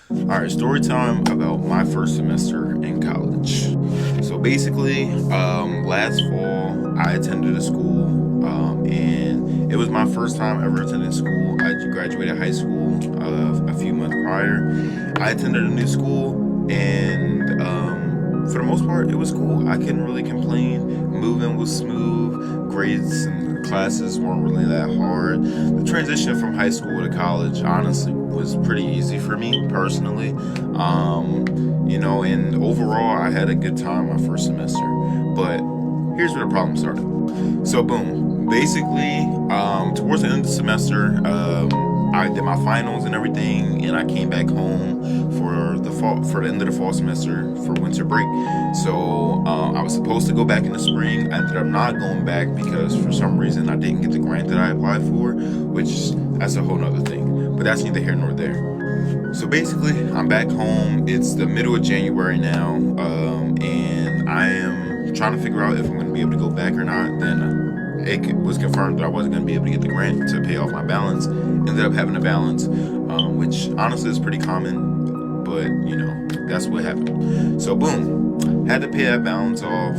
Alright, story time about my first semester in college. So basically, last fall I attended a school, and it was my first time ever attending school. I graduated high school a few months prior. I attended a new school, and for the most part, it was cool. I couldn't really complain. Moving was smooth. Grades and classes weren't really that hard. The transition from high school to college, honestly, was pretty easy for me personally. And overall, I had a good time my first semester. But here's where the problem started. So, boom. Basically, towards the end of the semester, I did my finals and everything, and I came back home for the end of the fall semester for winter break. So I was supposed to go back in the spring. I ended up not going back because for some reason I didn't get the grant that I applied for, which that's a whole nother thing. But that's neither here nor there. So basically, I'm back home. It's the middle of January now, and I am trying to figure out if I'm going to be able to go back or not. Then it was confirmed that I wasn't going to be able to get the grant to pay off my balance. Ended up having a balance, which honestly is pretty common, but that's what happened. So boom, had to pay that balance off,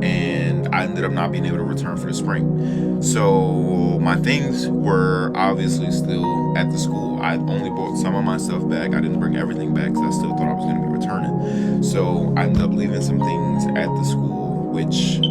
and I ended up not being able to return for the spring. So my things were obviously still at the school. I only brought some of my stuff back. I didn't bring everything back because I still thought I was going to be returning. So I ended up leaving some things at the school, which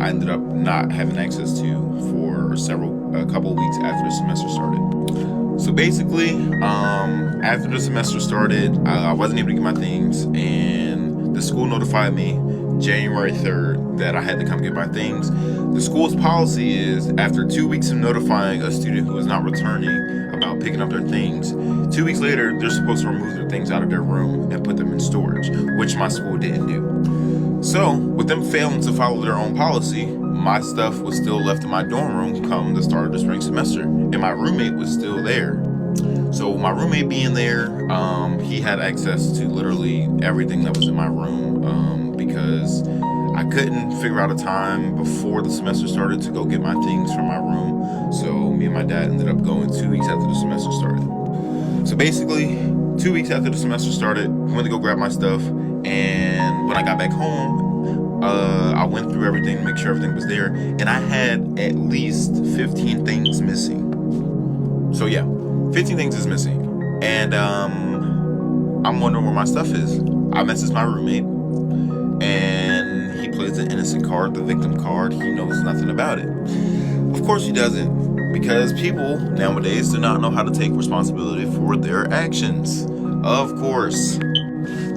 I ended up not having access to for a couple of weeks after the semester started. So basically, after the semester started, I wasn't able to get my things, and the school notified me January 3rd that I had to come get my things. The school's policy is after 2 weeks of notifying a student who is not returning about picking up their things, 2 weeks later, they're supposed to remove their things out of their room and put them in storage, which my school didn't do. So, with them failing to follow their own policy, my stuff was still left in my dorm room come the start of the spring semester, and my roommate was still there. So my roommate being there, he had access to literally everything that was in my room, because I couldn't figure out a time before the semester started to go get my things from my room. So me and my dad ended up going 2 weeks after the semester started. So basically, 2 weeks after the semester started, I went to go grab my stuff, and when I got back home, I went through everything to make sure everything was there, and I had at least 15 things missing. So yeah, 15 things is missing, and I'm wondering where my stuff is. I messaged my roommate, and he plays the innocent card, the victim card. He knows nothing about it. Of course he doesn't, because people nowadays do not know how to take responsibility for their actions. Of course.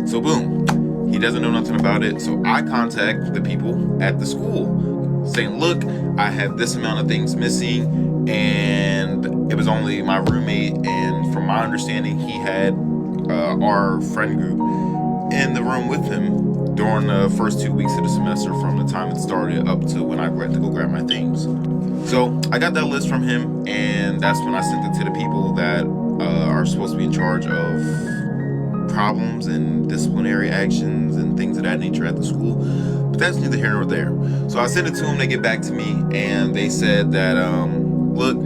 So boom, he doesn't know nothing about it. So I contact the people at the school saying, look, I have this amount of things missing, and it was only my roommate, and from my understanding, he had our friend group in the room with him during the first 2 weeks of the semester, from the time it started up to when I went to go grab my things. So I got that list from him, and that's when I sent it to the people that are supposed to be in charge of problems and disciplinary actions and things of that nature at the school. But that's neither here nor there. So I sent it to them, they get back to me, and they said that, look,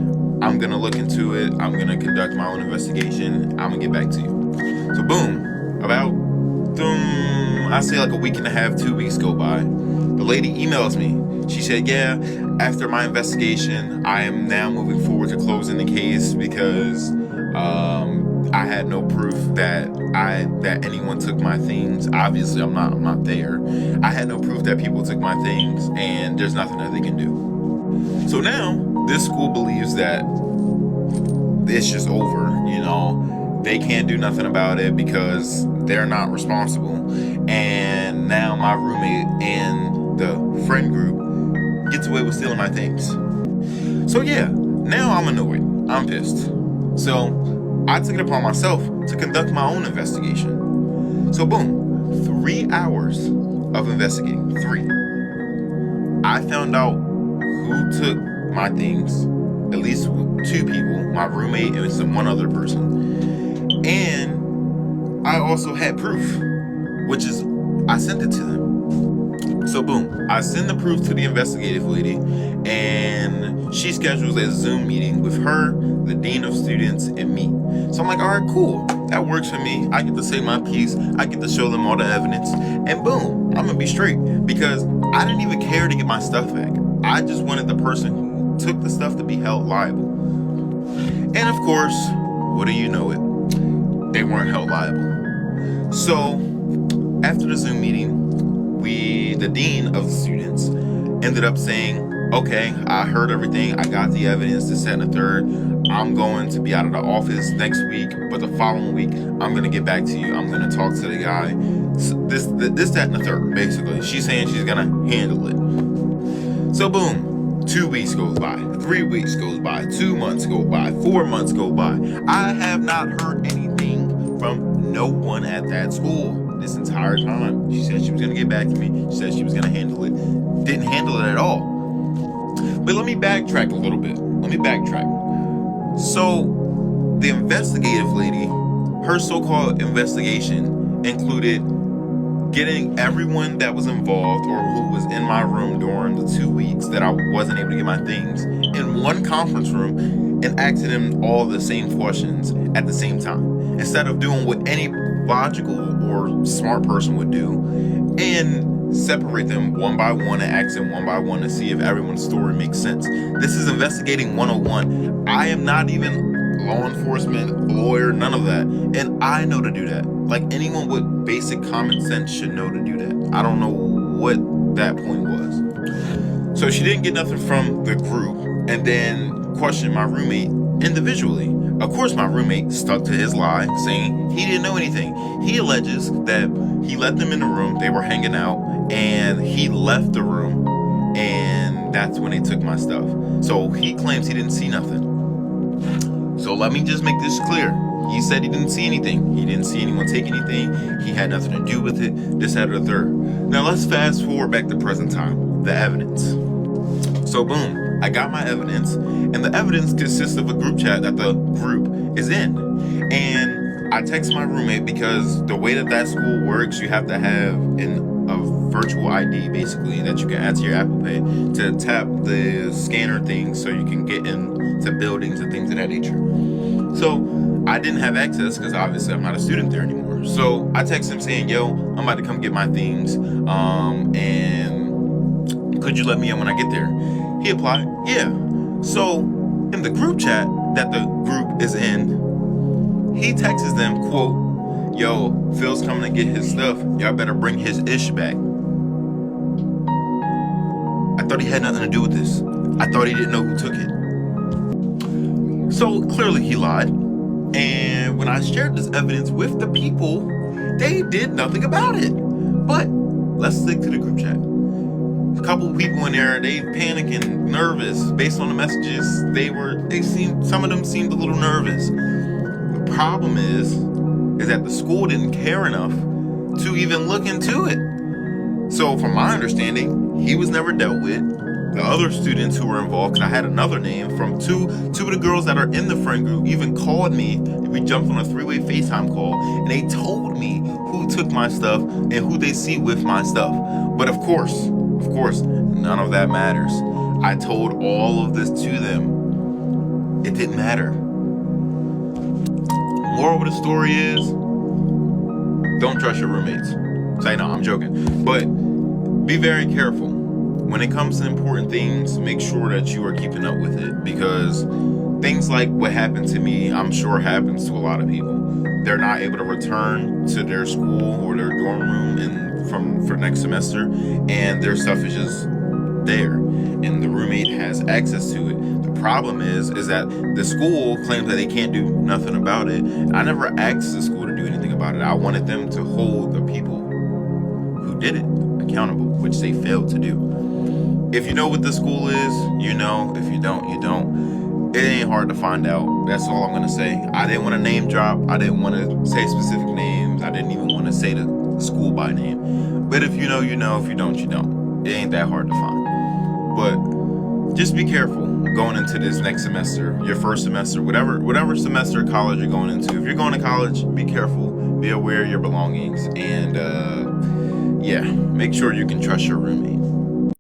I'm going to look into it. I'm going to conduct my own investigation. I'm going to get back to you. So boom, about, I say like a week and a half, 2 weeks go by. The lady emails me. She said, yeah, after my investigation, I am now moving forward to closing the case because I had no proof that anyone took my things. Obviously, I'm not there. I had no proof that people took my things, and there's nothing that they can do. So now, this school believes that it's just over, they can't do nothing about it because they're not responsible. And now my roommate and the friend group gets away with stealing my things. So yeah, now I'm annoyed. I'm pissed. So I took it upon myself to conduct my own investigation. So boom, 3 hours of investigating. 3. I found out who took my things, at least 2 people, my roommate and some one other person. And I also had proof, which is I sent it to them. So boom, I send the proof to the investigative lady, and she schedules a Zoom meeting with her, the dean of students, and me. So I'm like, all right, cool. that works for me. I get to say my piece. I get to show them all the evidence, and boom, I'm gonna be straight, because I didn't even care to get my stuff back. I just wanted the person who took the stuff to be held liable. And of course, what do you know it? They weren't held liable. So after the Zoom meeting, the dean of the students ended up saying, okay, I heard everything. I got the evidence, this, that, and the third. I'm going to be out of the office next week, but the following week, I'm going to get back to you. I'm going to talk to the guy. This, that, and the third, basically. She's saying she's going to handle it. So boom, 2 weeks goes by, 3 weeks goes by, 2 months go by, 4 months go by. I have not heard anything from no one at that school this entire time. She said she was going to get back to me. She said she was going to handle it. Didn't handle it at all. But let me backtrack a little bit. So the investigative lady, her so-called investigation included getting everyone that was involved or who was in my room during the 2 weeks that I wasn't able to get my things in one conference room and asking them all the same questions at the same time, instead of doing what any logical or smart person would do and separate them one by one and ask them one by one to see if everyone's story makes sense. This is investigating 101. I am not even law enforcement, lawyer, none of that. And I know to do that. Like anyone with basic common sense should know to do that. I don't know what that point was. So she didn't get nothing from the group and then questioned my roommate individually. Of course, my roommate stuck to his lie, saying he didn't know anything. He alleges that he let them in the room, they were hanging out, and he left the room, and that's when they took my stuff. So he claims he didn't see nothing. So let me just make this clear. He said he didn't see anything. He didn't see anyone take anything. He had nothing to do with it, this, that, or the third. Now let's fast forward back to present time, the evidence. So boom, I got my evidence, and the evidence consists of a group chat that the group is in. And I text my roommate, because the way that school works, you have to have a virtual ID, basically, that you can add to your Apple Pay to tap the scanner thing so you can get into buildings and things of that nature. So I didn't have access because obviously I'm not a student there anymore. So I text him saying, yo, I'm about to come get my things, and could you let me in when I get there? He replied, yeah. So in the group chat that the group is in, he texts them, quote, yo, Phil's coming to get his stuff. Y'all better bring his ish back. I thought he had nothing to do with this. I thought he didn't know who took it. So clearly he lied. And when I shared this evidence with the people, they did nothing about it. But let's stick to the group chat. A couple of people in there, they panicking, nervous based on the messages. Some of them seemed a little nervous. The problem is that the school didn't care enough to even look into it. So from my understanding, he was never dealt with. The other students who were involved, because I had another name from two of the girls that are in the friend group, even called me. We jumped on a 3-way FaceTime call, and they told me who took my stuff and who they see with my stuff. But of course, none of that matters. I told all of this to them. It didn't matter. Moral of the story is, don't trust your roommates. Say no, I'm joking. But be very careful. When it comes to important things, make sure that you are keeping up with it, because things like what happened to me, I'm sure happens to a lot of people. They're not able to return to their school or their dorm room for next semester, and their stuff is just there, and the roommate has access to it. The problem is that the school claims that they can't do nothing about it. I never asked the school to do anything about it. I wanted them to hold the people who did it accountable, which they failed to do. If you know what the school is, you know. If you don't, you don't. It ain't hard to find out. That's all I'm gonna say. I didn't want to name drop. I didn't want to say specific names. I didn't even want to say the school by name. But if you know, you know. If you don't, you don't. It ain't that hard to find. But just be careful going into this next semester, your first semester, whatever semester of college you're going into. If you're going to college, be careful. Be aware of your belongings, and make sure you can trust your roommate.